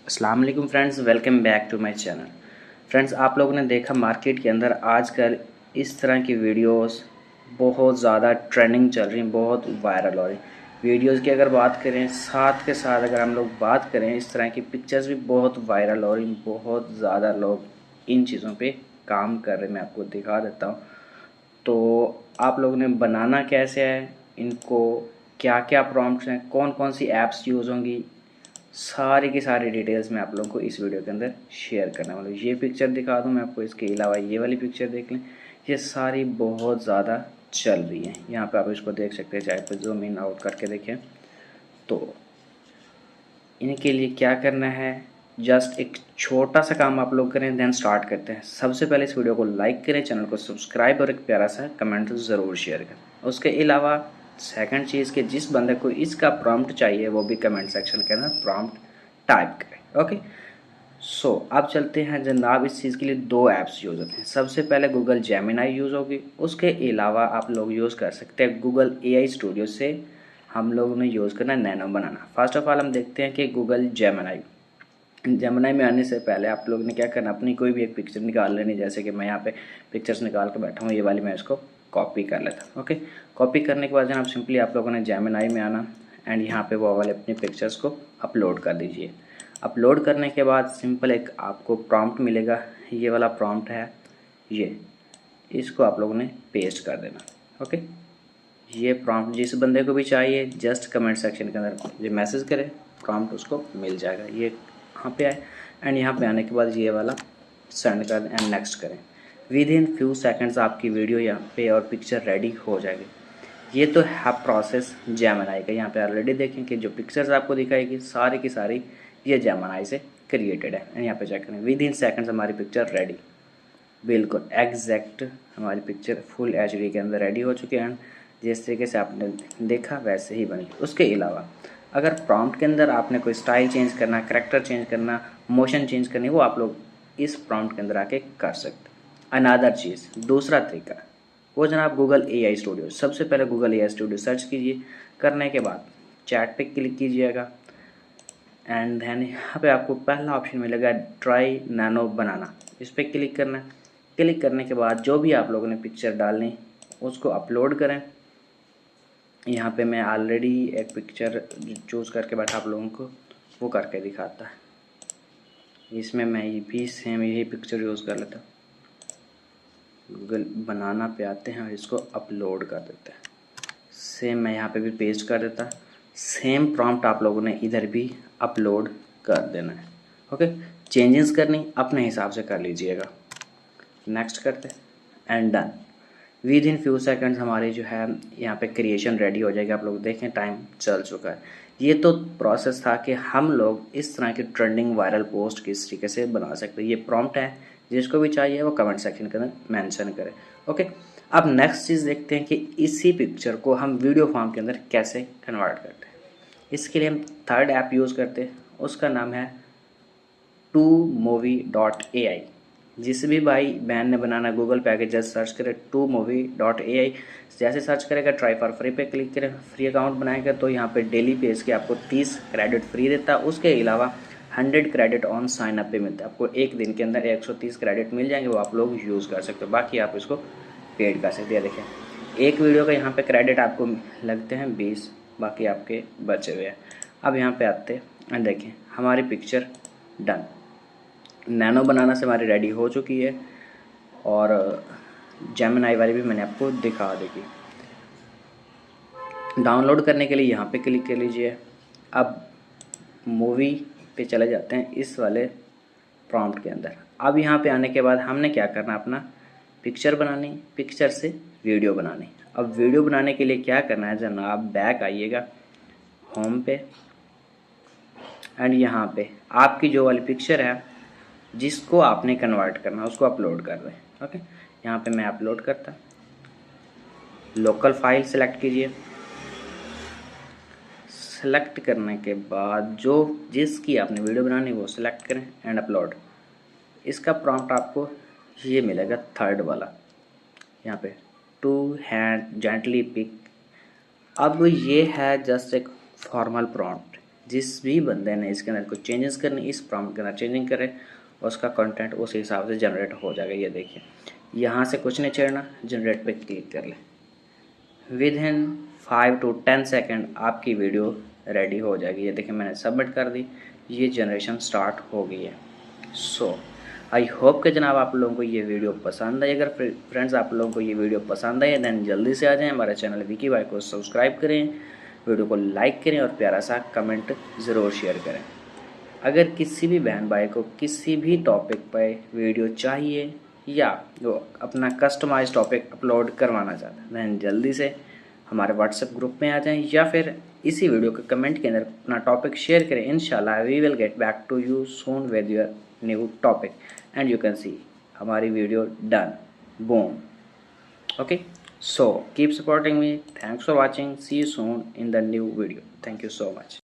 अस्सलाम वालेकुम friends, welcome back to my channel. Friends, आप लोगों ने देखा मार्केट के अंदर आजकल इस तरह की वीडियोस बहुत ज़्यादा ट्रेंडिंग चल रही हैं, बहुत वायरल हो रही वीडियोस की। अगर बात करें साथ के साथ अगर हम लोग बात करें, इस तरह की पिक्चर्स भी बहुत वायरल हो रही, बहुत ज़्यादा लोग इन चीज़ों पे काम कर रहे हैं। मैं आपको दिखा देता हूँ। तो आप लोगों ने बनाना कैसे है, इनको क्या क्या प्रॉम्प्ट्स हैं, कौन कौन सी ऐप्स यूज़ होंगी, सारी की सारी डिटेल्स मैं आप लोगों को इस वीडियो के अंदर शेयर करने वाला हूँ। ये पिक्चर दिखा दूँ मैं आपको, इसके अलावा ये वाली पिक्चर देख लें। ये सारी बहुत ज़्यादा चल रही हैं। यहाँ पे आप इसको देख सकते हैं, चाहे तो जूम इन आउट करके देखें। तो इनके लिए क्या करना है, जस्ट एक छोटा सा काम आप लोग करें, देन स्टार्ट करते हैं। सबसे पहले इस वीडियो को लाइक करें, चैनल को सब्सक्राइब और एक प्यारा सा कमेंट ज़रूर शेयर करें। उसके अलावा सेकंड चीज़ के जिस बंदे को इसका प्रॉम्प्ट चाहिए वो भी कमेंट सेक्शन के अंदर प्रॉम्प्ट टाइप करें। ओके, सो अब चलते हैं जनाब। इस चीज़ के लिए दो ऐप्स यूज़ होते हैं। सबसे पहले गूगल जेमिनाई यूज़ होगी, उसके अलावा आप लोग यूज़ कर सकते हैं गूगल एआई स्टूडियो से। हम लोगों ने यूज़ करना है nano banana. First of all हम देखते हैं कि गूगल जेमिनाई में आने से पहले आप लोग ने क्या करना, अपनी कोई भी एक पिक्चर निकाल लेनी। जैसे कि मैं यहाँ पे पिक्चर्स निकाल के बैठा हूँ, ये वाली मैं इसको कॉपी कर लेता हूँ। ओके, कॉपी करने के बाद जनाब सिंपली आप लोगों ने जेमिनाई में आना एंड यहाँ पे वो वाले अपनी पिक्चर्स को अपलोड कर दीजिए। अपलोड करने के बाद सिंपल एक आपको प्रॉम्प्ट मिलेगा, ये वाला प्रॉम्प्ट है, ये इसको आप लोगों ने पेस्ट कर देना। ओके, ये प्रॉम्प्ट जिस बंदे को भी चाहिए जस्ट कमेंट सेक्शन के अंदर ये मैसेज करे, प्रॉम्प्ट उसको मिल जाएगा। ये यहाँ पे आए एंड यहाँ पे आने के बाद ये वाला सेंड कर दें एंड नेक्स्ट करें। विद इन फ्यू सेकंड्स आपकी वीडियो यहाँ पे और पिक्चर रेडी हो जाएगी। ये तो है प्रोसेस जेमिनाई का। यहाँ पे ऑलरेडी देखें कि जो पिक्चर्स आपको दिखाएगी सारी की सारी ये जेमिनाई से क्रिएटेड है। एंड यहाँ पे चेक करें, विद इन सेकंड्स हमारी पिक्चर रेडी, बिल्कुल एग्जैक्ट हमारी पिक्चर फुल एचडी के अंदर रेडी हो चुकी है एंड जिस तरीके से आपने देखा वैसे ही बनी। उसके अलावा अगर प्रॉम्प्ट के अंदर आपने कोई स्टाइल चेंज करना, करैक्टर चेंज करना, मोशन चेंज करनी, वो आप लोग इस प्रॉम्प्ट के अंदर आके कर सकते। अनदर चीज़, दूसरा तरीका वो जनाब गूगल एआई स्टूडियो। सबसे पहले गूगल एआई स्टूडियो सर्च कीजिए, करने के बाद चैट पे क्लिक कीजिएगा एंड देन यहाँ पे आपको पहला ऑप्शन मिलेगा ट्राई नैनो बनाना। इस पर क्लिक करना है। क्लिक करने के बाद जो भी आप लोगों ने पिक्चर डालनी उसको अपलोड करें। यहाँ पे मैं ऑलरेडी एक पिक्चर चूज़ करके बैठा आप लोगों को वो करके दिखाता है। इसमें मैं ये भी सेम यही पिक्चर यूज़ कर लेता हूँ। गूगल बनाना पे आते हैं और इसको अपलोड कर देते हैं। सेम मैं यहाँ पे भी पेस्ट कर देता। सेम प्रॉम्प्ट आप लोगों ने इधर भी अपलोड कर देना है। ओके, चेंजेस करनी अपने हिसाब से कर लीजिएगा। नेक्स्ट करते and done. With in few seconds हमारी जो है यहाँ पे क्रिएशन रेडी हो जाएगी। आप लोग देखें टाइम चल चुका है। ये तो प्रोसेस था कि हम लोग इस तरह की ट्रेंडिंग वायरल पोस्ट किस तरीके से बना सकते हैं। ये प्रॉम्प्ट है, जिसको भी चाहिए वो कमेंट सेक्शन के अंदर मेंशन करें। ओके, अब नेक्स्ट चीज़ देखते हैं कि इसी पिक्चर को हम वीडियो फॉर्म के अंदर कैसे कन्वर्ट करते हैं। इसके लिए हम थर्ड ऐप यूज़ करते हैं, उसका नाम है TwoMovie.ai। जिस भी भाई बहन ने बनाना गूगल पे आके जस्ट सर्च करें TwoMovie.ai। जैसे सर्च करेगा ट्राई फॉर फ्री पे क्लिक करें, फ्री अकाउंट बनाएगा तो यहाँ पे डेली पेज के आपको 30 क्रेडिट फ्री देता है। उसके अलावा 100 क्रेडिट ऑन साइन अप पे मिलता है। आपको एक दिन के अंदर 130 क्रेडिट मिल जाएंगे, वो आप लोग यूज़ कर सकते हो। बाकी आप इसको पेड कर सकते हैं। देखें एक वीडियो का यहाँ पे क्रेडिट आपको लगते हैं 20, बाकी आपके बचे हुए हैं। अब यहाँ पे आते हैं, देखें हमारी पिक्चर डन, नैनो बनाना से हमारी रेडी हो चुकी है और जेमिनाई वाली भी मैंने आपको दिखा देगी। डाउनलोड करने के लिए यहाँ पे क्लिक कर लीजिए। अब मूवी पे चले जाते हैं इस वाले प्रॉम्प्ट के अंदर। अब यहाँ पे आने के बाद हमने क्या करना, अपना पिक्चर बनानी, पिक्चर से वीडियो बनानी। अब वीडियो बनाने के लिए क्या करना है जनाब, बैक आइएगा होम पे एंड यहाँ पे आपकी जो वाली पिक्चर है जिसको आपने कन्वर्ट करना उसको अपलोड कर दें। ओके, यहाँ पे मैं अपलोड करता, लोकल फाइल सेलेक्ट कीजिए। सेलेक्ट करने के बाद जो जिसकी आपने वीडियो बनानी वो सेलेक्ट करें एंड अपलोड। इसका प्रॉम्प्ट आपको ये मिलेगा थर्ड वाला, यहाँ पे टू हैंड जेंटली पिक। अब ये है जस्ट एक फॉर्मल प्रॉम्प्ट, जिस भी बंदे ने इसके अंदर कुछ चेंजेस करने, इस प्रॉम्प्ट के अंदर चेंजिंग करे, उसका कंटेंट उस हिसाब से जनरेट हो जाएगा। ये देखिए, यहाँ से कुछ नहीं छेड़ना, जनरेट पे क्लिक कर ले, विद इन 5 to 10 सेकेंड आपकी वीडियो रेडी हो जाएगी। ये देखिए, मैंने सबमिट कर दी, ये जनरेशन स्टार्ट हो गई है। सो आई होप कि जनाब आप लोगों को ये वीडियो पसंद आई। अगर फ्रेंड्स आप लोगों को ये वीडियो पसंद आई देन जल्दी से आ जाएं, हमारे चैनल विकी भाई को सब्सक्राइब करें, वीडियो को लाइक करें और प्यारा सा कमेंट ज़रूर शेयर करें। अगर किसी भी बहन भाई को किसी भी टॉपिक पर वीडियो चाहिए या वो अपना कस्टमाइज टॉपिक अपलोड करवाना चाहता है देन जल्दी से हमारे व्हाट्सएप ग्रुप में आ जाएं, या फिर इसी वीडियो के कमेंट के अंदर अपना टॉपिक शेयर करें। इंशाल्लाह we will get back to you soon with your new topic and you can see हमारी video done, boom. Okay, so keep supporting me, thanks for watching, see you soon in the new video, thank you so much.